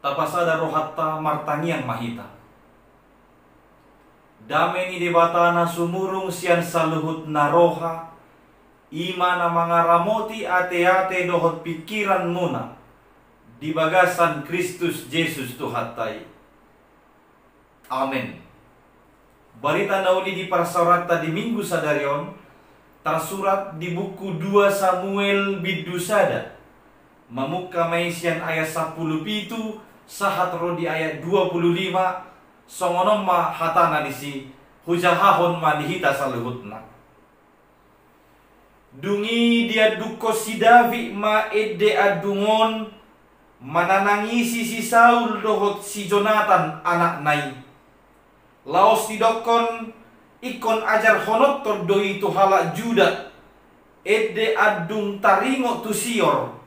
tapasada rohatta martangian mahita. Dameni debatana sumurung sian saluhut naroha, imana mangaramoti ate-ate dohot pikiran muna, di bagasan Kristus Yesus Tuhatai. Amin. Barita nauli di parsaurata di minggu sadarion, tersurat di buku 2 Samuel bidusada, mamuka maisian ayat 10 pitu, sahat rodi ayat 25, songonom ma hatana nisi, hujahahon ma dihita saluhutna. Dungi dia duko si Davi ma ede adungon, mananangisi si Saul dohot si Jonathan anak nai. Laos tidokon ikon ajar honot tordoi tu halak Juda, ede adung taringo tu sior,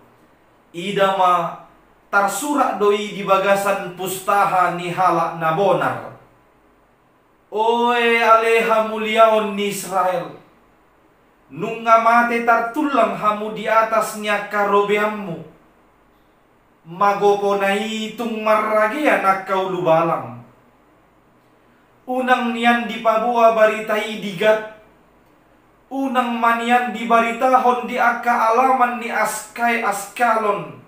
idama tarsurak doi di bagasan pustaha ni halak nabonar. Oe aleha muliaon ni Israel, nunga mate tartulang hamu di atasnya karobeammu, magoponai tung marragian akau lubalang. Unang nian di Papua baritai digat, unang manian di baritahon di akka alaman ni askai askalon,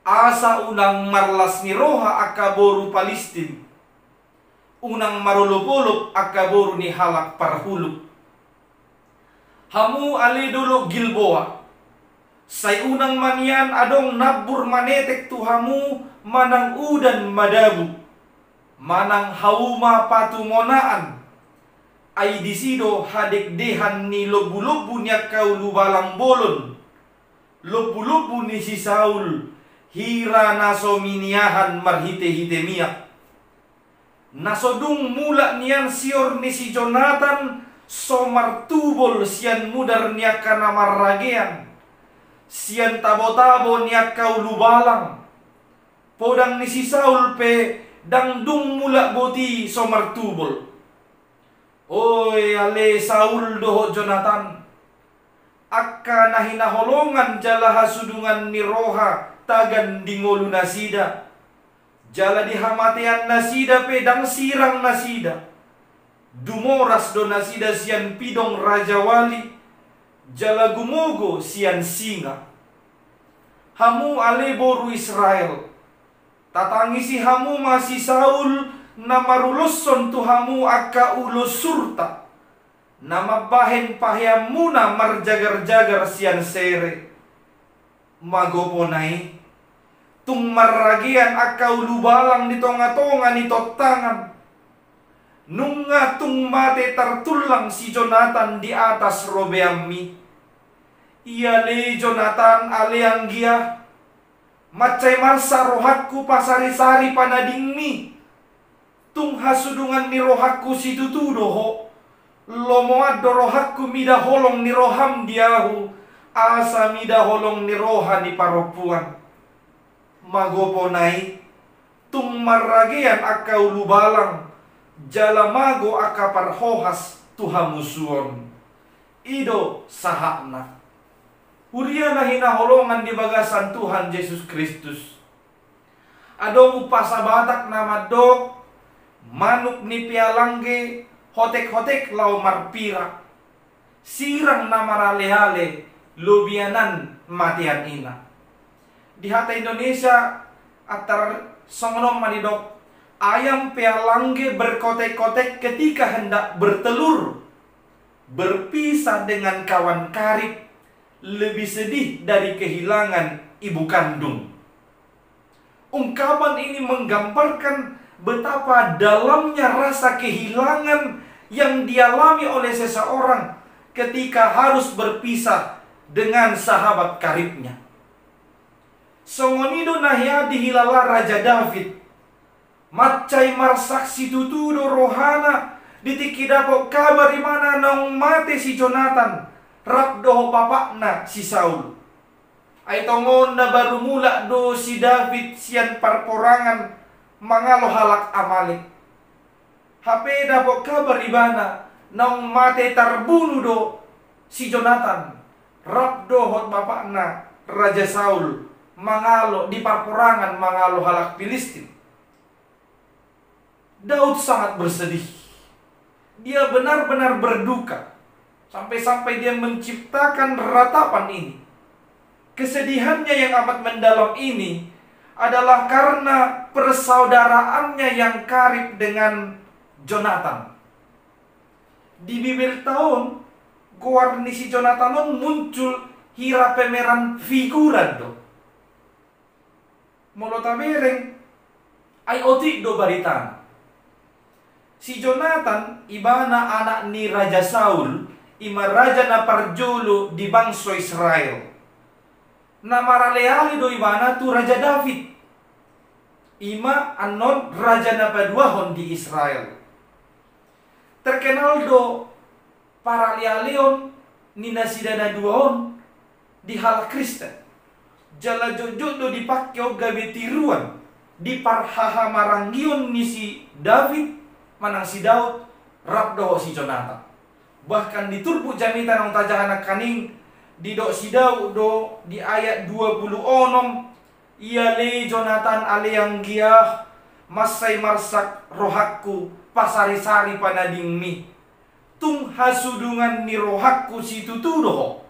asa unang marlas ni roha akka boru Palestin, unang marulupulup akka boru ni halak parhuluk. Hamu ale dolo Gilboa, say unang manian adong nabur manetek tu hamu manang udan madabu, manang hauma patumonaan, ay disido hadekdehan ni lobu-lobu niya kau lubalang bolon, lobu-lobu ni si Saul, hira nasominiahan marhite-hite miyak. Nasodung mula niyan sior ni si Jonathan, somartubol siyan mudar niya ka na marragean, siyan tabo-tabo niya kau lubalang, podang ni si Saul pe dangdung mula boti somartubol. Oy ale Saul doho Jonathan, akka nahinaholongan jala hasudungan ni roha tagan dingolu nasida, jala dihamatian nasida pedang sirang nasida, dumoras do nasida sian pidong raja wali, jala gumogo sian singa. Hamu ale boru Israel, tatangisi hamu masih Saul na maruloson tu hamu akka ulo surta, na mabahen pahiamu na marjagar-jagar sian sere. Magoponai tung marragian akka ulubalang ni tonga-tonga ni totangan, nunga tung mate tartulang si Jonathan di atas robeammi. Ia le Jonathan ale anggia, macay marsa rohatku pasari-sari panadingmi, tung hasudungan ni rohatku si tutudoho, lomoad do rohatku midaholong ni roham diahu, asa midaholong ni roha ni paropuan. Magoponai tung marragean akka ulubalang, jalamago akka parhohas tuhamusuon, ido sahakna. Huria na hinaholongan di bagasan Tuhan Yesus Kristus. Adong upasabatak na madok, manuk ni pialangge, hotek-hotek lau marpira, sirang na marale-hale, lubianan matian ina. Di hata Indonesia, atar songonom manidok, ayam pialangge berkotek-kotek ketika hendak bertelur, berpisah dengan kawan karib, lebih sedih dari kehilangan ibu kandung. Ungkapan ini menggambarkan betapa dalamnya rasa kehilangan yang dialami oleh seseorang ketika harus berpisah dengan sahabat karibnya. Songonido nahiadi hilala Raja David, macay marsaksi tutudo rohana, ditikidapok kabar imana nang mate si Jonathan, rakdoho bapakna si Saul. Ay tongon na baru mula do si David sian parporangan mangalo halak Amalek. Hape dapok kabar ibana nang mate tarbunuh do si Jonathan, rakdohot bapakna Raja Saul, mangalo di perperangan mangalo halak Filistin. Daud sangat bersedih. Dia benar-benar berduka. Sampai-sampai dia menciptakan ratapan ini. Kesedihannya yang amat mendalam ini adalah karena persaudaraannya yang karib dengan Jonathan. Di bibir tahun, guarni si Jonathan muncul hira pemeran figuran do. Molo tabereng ay otik do baritan. Si Jonathan ibana anak ni Raja Saul, ima raja na parjolo di bangsa Israel. Na maraleali do ibana tu Raja David. Ima anon raja na paduahon di Israel. Terkenal do para leon ni nasidana duahon di hal Kristen. Jala jojo do dipakyo gabe tiruan di parhaha maranggion ni si David manang si Daud rabdo si Jonathan. Bahkan diturbu jamitan ang tajahanak kaning di do si Daud do di ayat 20 onom ia le Jonathan ale yang giah masai marsak rohakku pasari-sari panading mi tung hasudungan ni rohakku si tutudo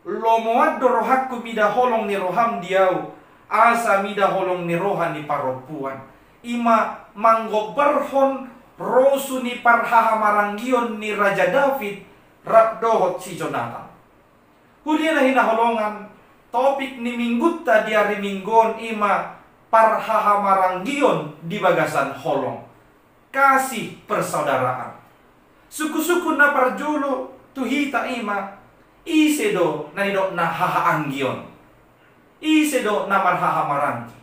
lomoad do rohakku mida holong ni roham diau asa mida holong ni rohan ni paropuan ima manggoberhon rosu ni parhaha maranggion ni Raja David rabdohot si Jonathan. Hulia na hinaholongan topik ni minggutta di hari minggon ima parhaha maranggion di bagasan holong. Kasih persaudaraan. Suku-suku na parjolo tuhita ima isedo na nidok na haha anggion. Isedo na marhaha maranggi.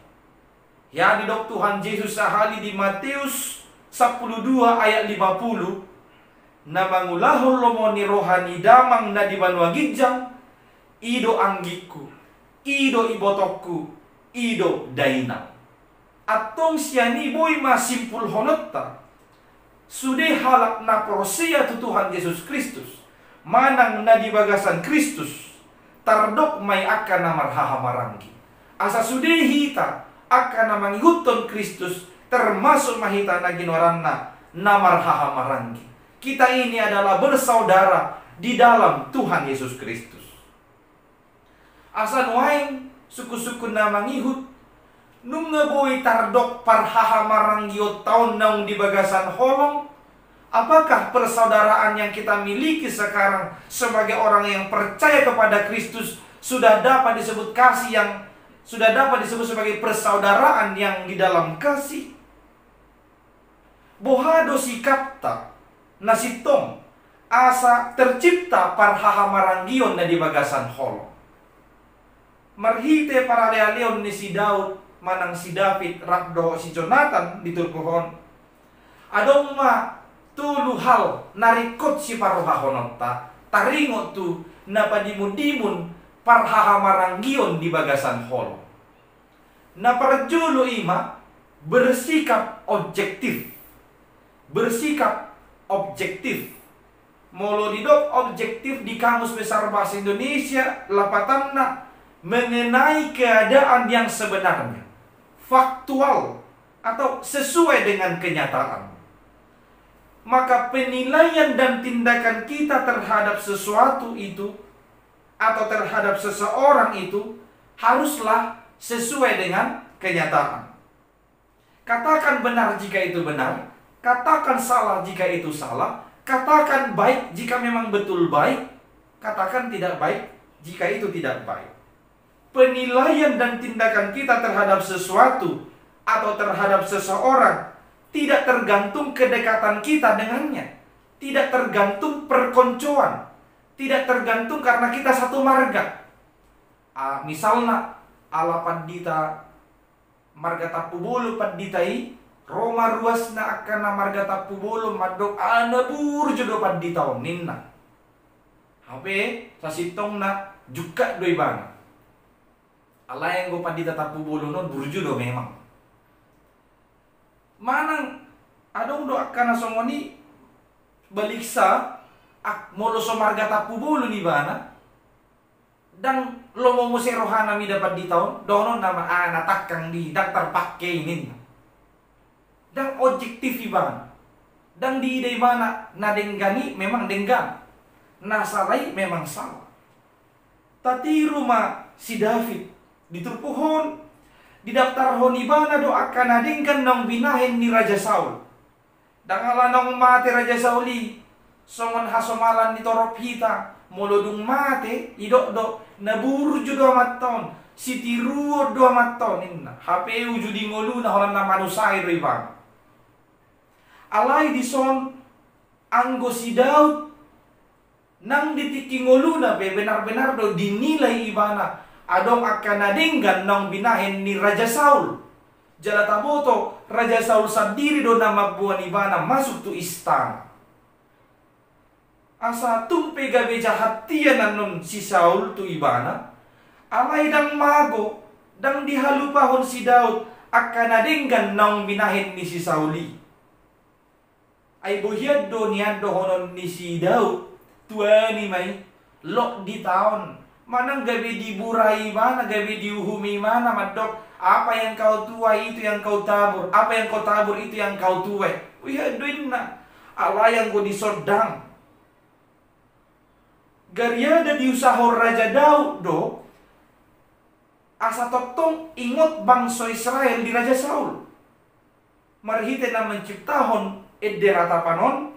Ya nidok Tuhan Yesus sahali di Matius 12 ayat 50 na mangulahon lomo ni rohani damang na di banua gijang ido anggiku ido ibotokku ido dainang atong siani boy masimpul honotta sude halak na prosia tu Tuhan Yesus Kristus manang na di bagasan Kristus tardok may akan na marhaha maranggi asa sude hita akan na mangiguton Kristus termasuk mahita na ginoranna na marhaha maranggi. Kita ini adalah bersaudara di dalam Tuhan Yesus Kristus. Asan waing suku-suku na mangihut nung ngeboy tardok parhaha maranggiot taon naung di bagasan holong. Apakah persaudaraan yang kita miliki sekarang sebagai orang yang percaya kepada Kristus sudah dapat disebut kasih yang sudah dapat disebut sebagai persaudaraan yang di dalam kasih? Bohado sikapta nasitong asa tercipta parhaha maranggion na di bagasan holong. Marhite para leon ni si Daud manang si David rabdo si Jonathan diturkuhon. Adong ma tulu hal narikot si parhaha honotta taringot tu napadimun-dimun parhaha maranggion di bagasan holong. Na parjulo ima bersikap objektif. Bersikap objektif. Molo didok objektif di Kamus Besar Bahasa Indonesia lapatanna mengenai keadaan yang sebenarnya, faktual atau sesuai dengan kenyataan. Maka penilaian dan tindakan kita terhadap sesuatu itu atau terhadap seseorang itu haruslah sesuai dengan kenyataan. Katakan benar jika itu benar, katakan salah jika itu salah, katakan baik jika memang betul baik, katakan tidak baik jika itu tidak baik. Penilaian dan tindakan kita terhadap sesuatu atau terhadap seseorang tidak tergantung kedekatan kita dengannya, tidak tergantung perkoncoan, tidak tergantung karena kita satu marga. Misalnya ala pandita marga tapubulu panditai Roma ruas na akan na marga tapubulu madok ana burjo do panditaon ninna. Hape sa sitong na juga do ibana. Ala yang go pandita tapubulu non burjo do memang. Manang adong do akan na songoni baliksa molo so marga tapubulu ni bana. Dan lo mau musik rohana mi dapat di tahun dono nama anak takang di daftar pakai ini dan objektif iban dan di ide mana na denggani memang denggan na salai memang salah tati rumah si David diturpuhon di daftar honibana do akan adengkan nong binahin ni Raja Saul dan ala nong mati Raja Sauli songon hasomalan di torop hita molodung mate idok do naburu judo maton siti ruo do maton inna HP judi ngolu na holan na manusai riba alai di son anggo si Daud nang ditiki ngolu na be benar-benar do dinilai ibana adong akan adenggan nong binahen ni Raja Saul jala taboto Raja Saul sendiri do nama buan ibana masuk tu istana asa tumpe gabe jahatian nanon si Saul tu ibana alai dang mago dang dihalupahon si Daud akan adenggan nong binahin ni si Sauli ay buhiad do niad do honon ni si Daud tua ni may lok di tahun manang gabe diburai mana gabe diuhumi mana madok apa yang kau tuai itu yang kau tabur apa yang kau tabur itu yang kau tuai uya duin na alai yang go disodang Gariada diusahor Raja Daud do asa totong ingot bangsa Israel di Raja Saul marhite na menciptahon ratapanon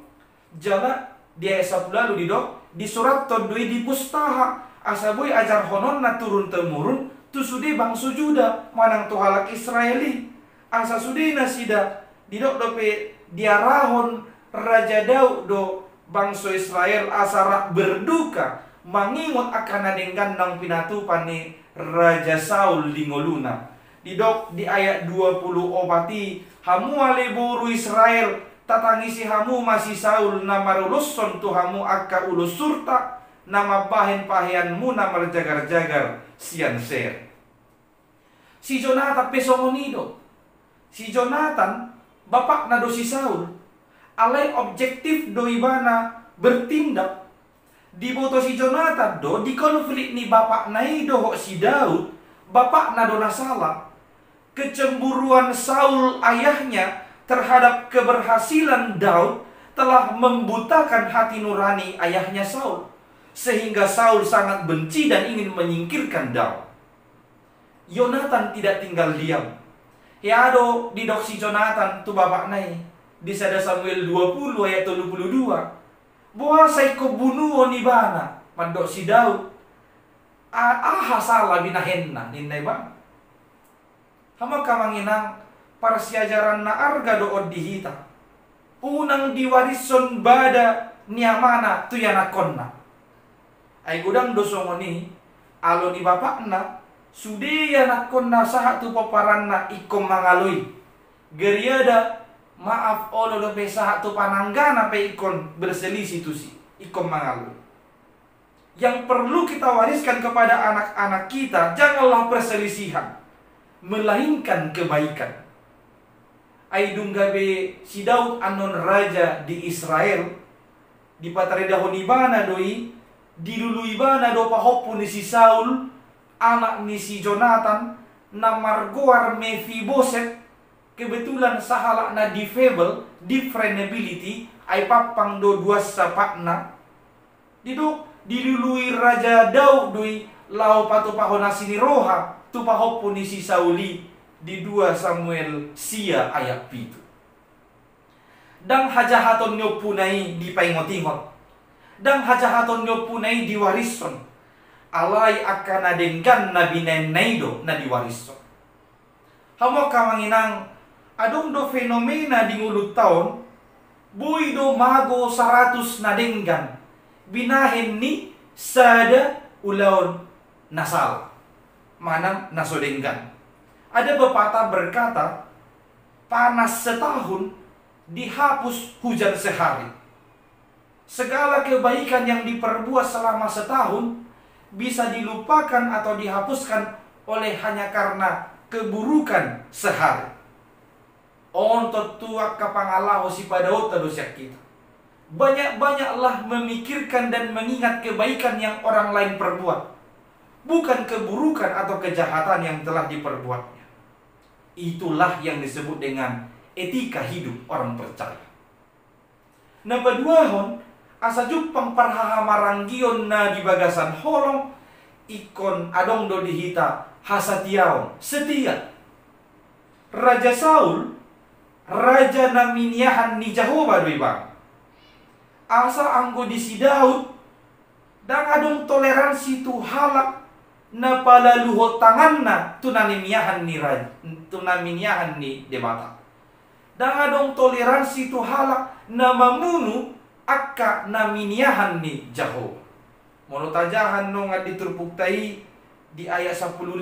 jala dia esap lalu di dok di surat todoi di pustaha asa boy ajar honon na turun temurun tu sude bangsa Juda manang tu halak Israeli asa sude na sida di dok dope diarahon Raja Daud do bangsa Israel asara berduka mangingot akan adenggan nang pinatupan ni Raja Saul di ngoluna didok di ayat 20 opati hamu ale boru Israel tatangisi hamu masih Saul nama ruluson tu hamu akka ulus surta nama bahen pahianmu nama jagar-jagar sian ser si Jonathan pesongonido si Jonathan bapak nado si Saul alai objektif do ibana bertindak di boto si Jonathan do di konflik ni bapak naido ho si Daud bapak nado nasalah kecemburuan Saul ayahnya terhadap keberhasilan Daud telah membutakan hati nurani ayahnya Saul sehingga Saul sangat benci dan ingin menyingkirkan Daud. Yonatan tidak tinggal diam. Yado di dok si Jonathan tu bapak nai di sada Samuel 20 ayat 22 bahwa saya ko bunuh ni bana mandok si Daud salah binahenna ninnai bang hama kamanginang para siajaran na arga do odihita unang diwarison bada niamana tu yanakonna ay gudang dosongoni alo ni bapakna sude yanakonna saha tu paparanna ikom mangalui geriada maaf olo do pesa tu pananggana pe ikon berselisih tu si ikon mangalu. Yang perlu kita wariskan kepada anak-anak kita janganlah perselisihan, melainkan kebaikan. Aidung gabe si Daud anon raja di Israel di patareda honibana doi diluluibana do pahopun ni si Saul anak ni si Jonathan namargoar Mephiboset kebetulan sahala na difable, different ability, ay papang do dua sapakna. Diduk dilului Raja Daud doi lau patupahon asini roha tupahopun ni si Sauli di 2 Samuel sia ayat pitu. Dang hajahaton nyo punai di paingot-ingot. Dang hajahaton nyo punai di warison. Alay akan adenggan na binenaido na diwarison. Hamo kamanginang adong do fenomena di ngulut taon boy do mago 100 na denggan binahin ni sada ulaon nasal manang nasodenggan. Ada pepatah berkata panas setahun dihapus hujan sehari. Segala kebaikan yang diperbuat selama setahun bisa dilupakan atau dihapuskan oleh hanya karena keburukan sehari. Ontot tuak kapangalaho si padaot dosyak kita. Banyak-banyaklah memikirkan dan mengingat kebaikan yang orang lain perbuat. bukan keburukan atau kejahatan yang telah diperbuatnya. Itulah yang disebut dengan etika hidup orang percaya. Napaduahon, asa jupang parhahamaranggion na di bagasan holong, ikon adong do dihita hasatiaon, setia. Raja Saul, raja na miniahan ni Jehovah do ibang. Asa anggo di si Daud, dan adong toleransi tu halak na palaluhot tangan na tunanimiyahan ni debata. Dan adong toleransi tu halak na mamunu akka na miniahan ni Jehovah. Monotajahan no nga diturpuktai di ayat 15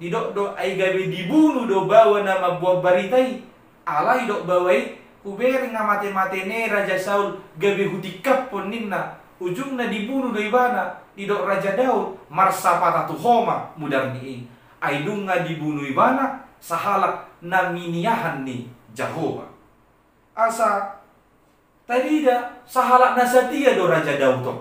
di do ay gawe dibunuh do bawa na mabuah baritai alay do bawai kuberi nga mate-mate ne Raja Saul gawe hutikap pun ninna ujung na dibunuh do ibana di do Raja Daud marsapata tu homa mudar ni ay dung nga dibunuh ibana sahalak na miniahan ni Jehovah. Asa tadi da sahalak na setia do Raja Daud to.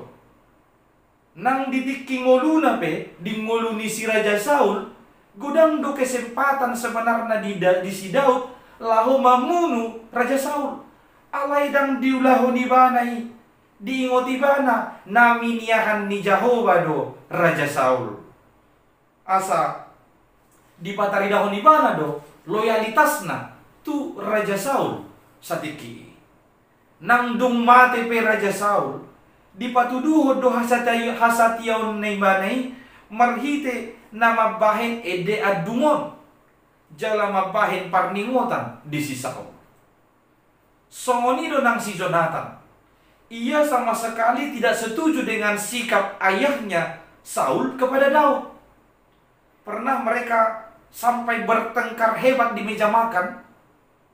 Nang ditikki ngoluna pe di ngoluni si Raja Saul gudang do kesempatan sebenarnya di si Daud lahu mamunu Raja Saul alay dang diulahu ni banai diingoti bana naminiahan ni Jehovah do Raja Saul. Asa dipatari dahon ni bana do loyalitasna tu Raja Saul satiki. Nang dung mate pe Raja Saul dipatuduhod do hasatiaon na ibanay marhite na mabahin ede adungon jala mabahin parningotan di sisako. Songonido nang si Jonathan, ia sama sekali tidak setuju dengan sikap ayahnya Saul kepada Daud. Pernah mereka sampai bertengkar hebat di meja makan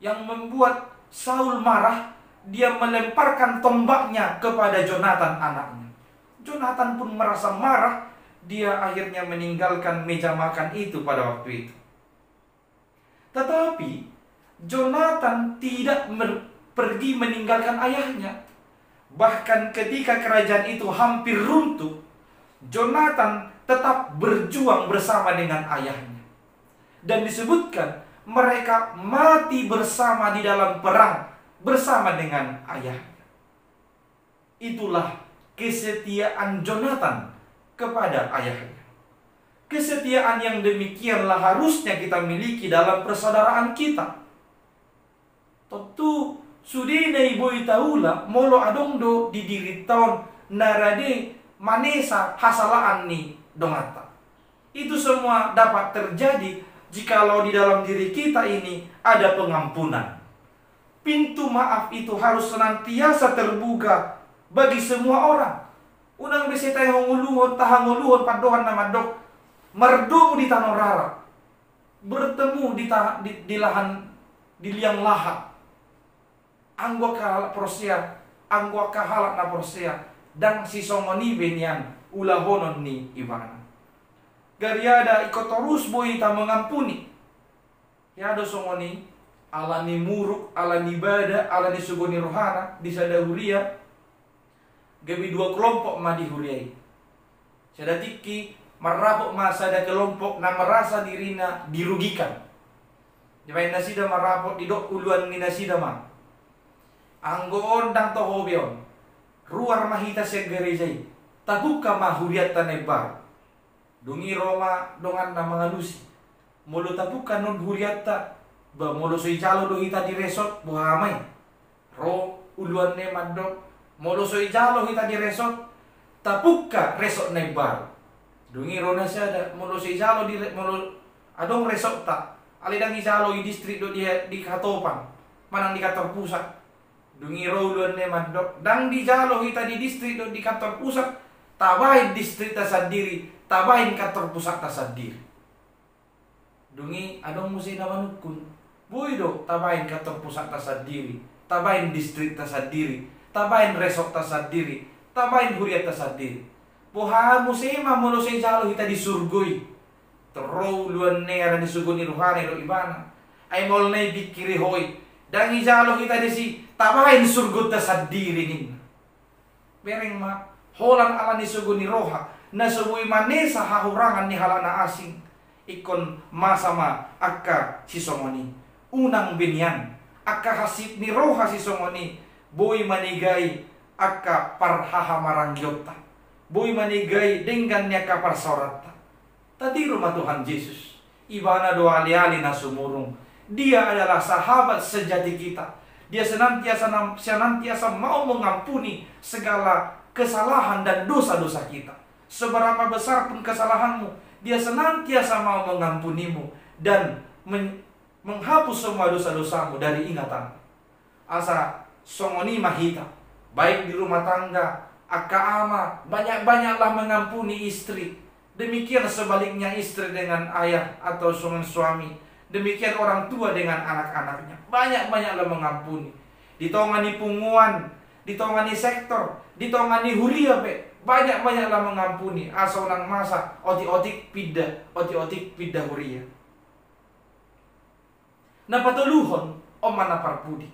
yang membuat Saul marah. Dia melemparkan tombaknya kepada Jonathan anaknya. Jonathan pun merasa marah. Dia akhirnya meninggalkan meja makan itu pada waktu itu. Tetapi Jonathan tidak pergi meninggalkan ayahnya. Bahkan ketika kerajaan itu hampir runtuh, Jonathan tetap berjuang bersama dengan ayahnya. Dan disebutkan mereka mati bersama di dalam perang bersama dengan ayahnya. Itulah kesetiaan Jonathan kepada ayahnya. Kesetiaan yang demikianlah harusnya kita miliki dalam persaudaraan kita. Tentu sudina ibu itaula molo adongdo di diri tahun narade manesa hasalaan ni dongata. Itu semua dapat terjadi jikalau di dalam diri kita ini ada pengampunan. Pintu maaf itu harus senantiasa terbuka bagi semua orang. Unang bisa tayo nguluhon, tahanguluhon, padohan na madok, merdu di tanorara, bertemu di lahan, di liang lahat. Anggo kahalak prosia, anggo kahalak na prosia, dan si songoni benyan ulahonon ni ibana. Gariada ikotorus boy ta mengampuni. Yado songoni ala ni muruk, ala ni bada, ala ni sugoni rohana, di sada huria, gabi dua kelompok ma di huriai. Sada tiki, marapok ma sada kelompok na merasa dirina dirugikan. Dimain nasida marapok di dok uluan ni nasida ma. Anggoon dang tohobion, ruar mahita siya gerejai, tabuka ma huriat tanebar. Dungi Roma dongan na mga lusi, mulu tabuka non huriat ta, ba molo soy jalo do hita di resort buhamay ro uluan ne madok molo soy jalo hita di resort tapukka resort na bar dungi ro na siya da molo soy jalo di molo adong resort ta alidang jalo i distrik do dia di Katopan manang di kantor pusat dungi ro uluan ne madok dang di jalo hita di distrik do di kantor pusat tabahin distrik ta sendiri tabahin kantor pusat ta sendiri dungi adong musi na manukun buido tabain kantor pusat tasadiri, tabain distrik tasadiri, tabain resort tasadiri, tabain huriat tasadiri. Poha musema mono say jalo hita di surgoy. Tero luan ne ara di sugoni ruhani ro ibana. Ay mol nay bikiri hoy. Dangi jalo hita di si tabain surgot tasadiri nin. Bereng ma holang ala ni sugoni roha na subui manesa hahurangan ni halana asing ikon masama akka sisongoni unang binyan akka hasip ni roha sisongoni boy manigay akka parhaha marangyotta boy manigay dengan niya kaparsorata tadi rumah Tuhan Yesus ibana doa ali-ali na sumurung. Dia adalah sahabat sejati kita. Dia senantiasa mau mengampuni segala kesalahan dan dosa-dosa kita. Seberapa besar pun kesalahanmu, dia senantiasa mau mengampunimu dan menghapus semua dosa-dosamu dari ingatan. Asa songoni mahita, baik di rumah tangga, akka ama, banyak-banyaklah mengampuni istri. Demikian sebaliknya istri dengan ayah atau suami. Demikian orang tua dengan anak-anaknya. Banyak-banyaklah mengampuni. Ditongani punguan, ditongani sektor, ditongani huria be. Banyak-banyaklah mengampuni. Asonan masa otik-otik pindah huria. Napatuluhon o manaparpudi.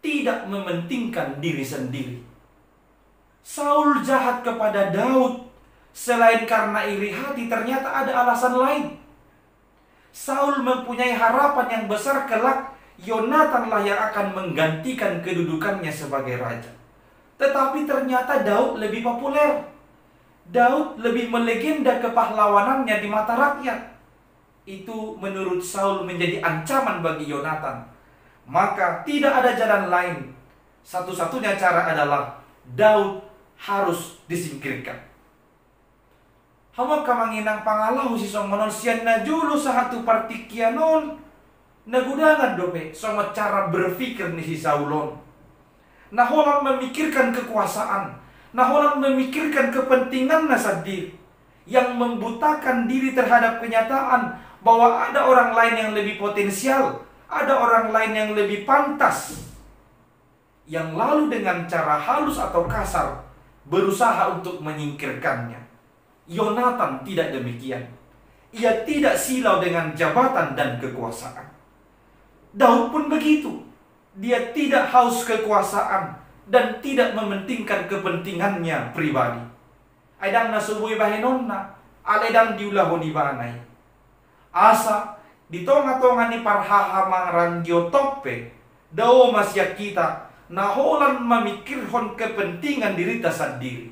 Tidak mementingkan diri sendiri. Saul jahat kepada Daud. Selain karena iri hati, ternyata ada alasan lain. Saul mempunyai harapan yang besar kelak Yonatan lah yang akan menggantikan kedudukannya sebagai raja. Tetapi ternyata Daud lebih populer. Daud lebih melegenda kepahlawanannya di mata rakyat. Itu menurut Saul menjadi ancaman bagi Yonatan. Maka tidak ada jalan lain. Satu-satunya cara adalah Daud harus disingkirkan. Hama kamanginang pangalahu si songonon sian na julu sahatu partikianon nagudangan dope sama cara berpikir ni si Saulon. Naholan memikirkan kekuasaan, naholan memikirkan kepentingan sendiri yang membutakan diri terhadap kenyataan bahwa ada orang lain yang lebih potensial, ada orang lain yang lebih pantas, yang lalu dengan cara halus atau kasar berusaha untuk menyingkirkannya. Yonatan tidak demikian. Ia tidak silau dengan jabatan dan kekuasaan. Daud pun begitu. Dia tidak haus kekuasaan dan tidak mementingkan kepentingannya pribadi. Aidang nasubui bahenonna, aledang diulahoni banai. Asa di tonga-tonga ni parhaha mangrangyo tope, dao masya kita naholan memikirhon kepentingan dirita sendiri.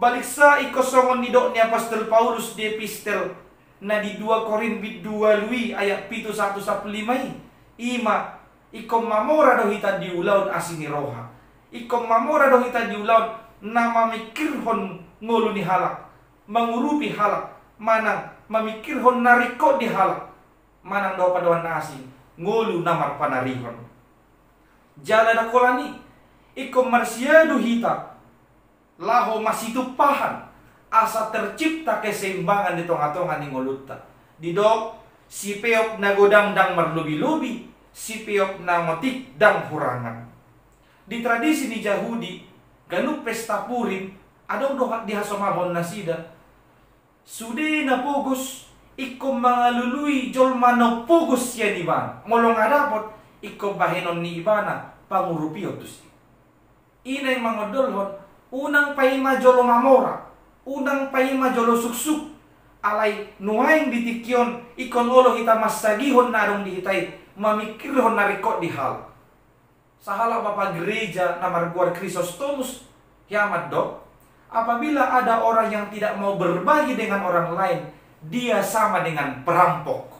Balik sa ikosongon ni dok ni Apostol Paulus di epistel na di 2 Korintus 2 lui ayat 7:1-5 ima ikom mamora dohita diulaun asini roha ikom mamora dohita diulaun na mamikirhon ngulu ni halak mengurupi halak manang mamikirhon nariko di halak manang daw padawan asin ngulu namar panarihon jala dakolani ikom marsiado hita laho masih tupahan asa tercipta keseimbangan di tonga-tonga ni ngolutta. Di dok si peok na godang dang marlubi-lubi, si peok na ngotik dang hurangan. Di tradisi ni Yahudi, ganuk pesta Purim, adong doha di hasomabon nasida. Sude na pugos, ikom mga lului jolma no pugos yan iban. Molong adapot, ikom bahenon ni ibana, pangurupiotus. Inay mga dolhon, unang paima jolo mamora, unang paima jolo suksuk, alay nuaing ditikyon, ikon olo hita masagihon narong dihitay, mamikirhon narikot di hal. Sahala Bapak Gereja na Marguar Chrysostomus, hiamat dok, apabila ada orang yang tidak mau berbagi dengan orang lain, dia sama dengan perampok.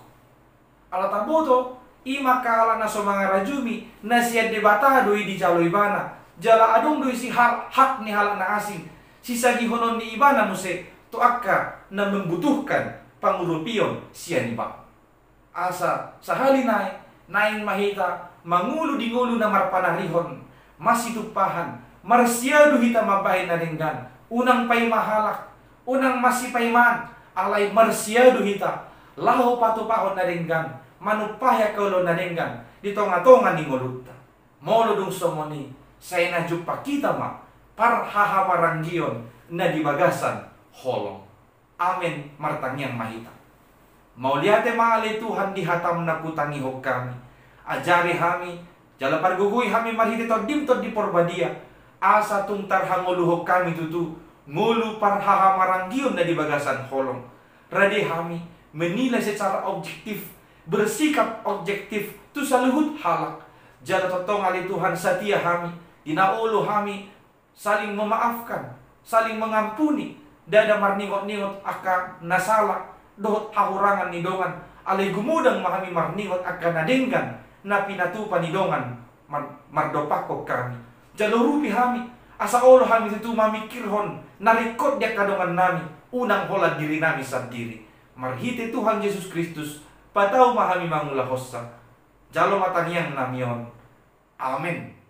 Alataboto, ima kaala na somanga rajumi, na siya debata doi di jalo ibana, jala adong doi si hak ni halak na asing. Sisa gihonon ni ibana muse to akka na membutuhkan pangurupion siya ni ba. Asa sahali naing mahita mangulu di ngulu na marpanarihon masih tupahan marsiado hita mabahin na ringgan unang pay mahalak unang masih payman alay marsiado hita laho patupahon na ringgan manupahya kaulo na ringgan di tonga-tonga ni nguluta molo dung somoni saya na jumpa kita ma parhaha maranggion na di bagasan holong. Amen martangyang mahita. Mauliate maali Tuhan di hatam na kutangi hok kami. Ajari kami, jala parguguy kami marhiti to dimto di porbadia. Asa tungtar hanguluhok kami tutu ngulu parhaha maranggion na di bagasan holong. Rade kami menilai secara objektif, bersikap objektif tu saluhut halak. Jala totong ali Tuhan setia kami, dinaulo kami saling memaafkan, saling mengampuni. Dada marningot-ningot aka nasala dohot hahurangan nidongan. Alay gumudang mahami marningot aka nadenggan na pinatupan nidongan mardopakok kami. Jalurupi kami asa olo kami itu mamikirhon narikot dia kadongan nami unang hola diri nami sendiri. Marhite Tuhan Yesus Kristus patau mahami mangula hossa. Jalo mataniang namion. Amin.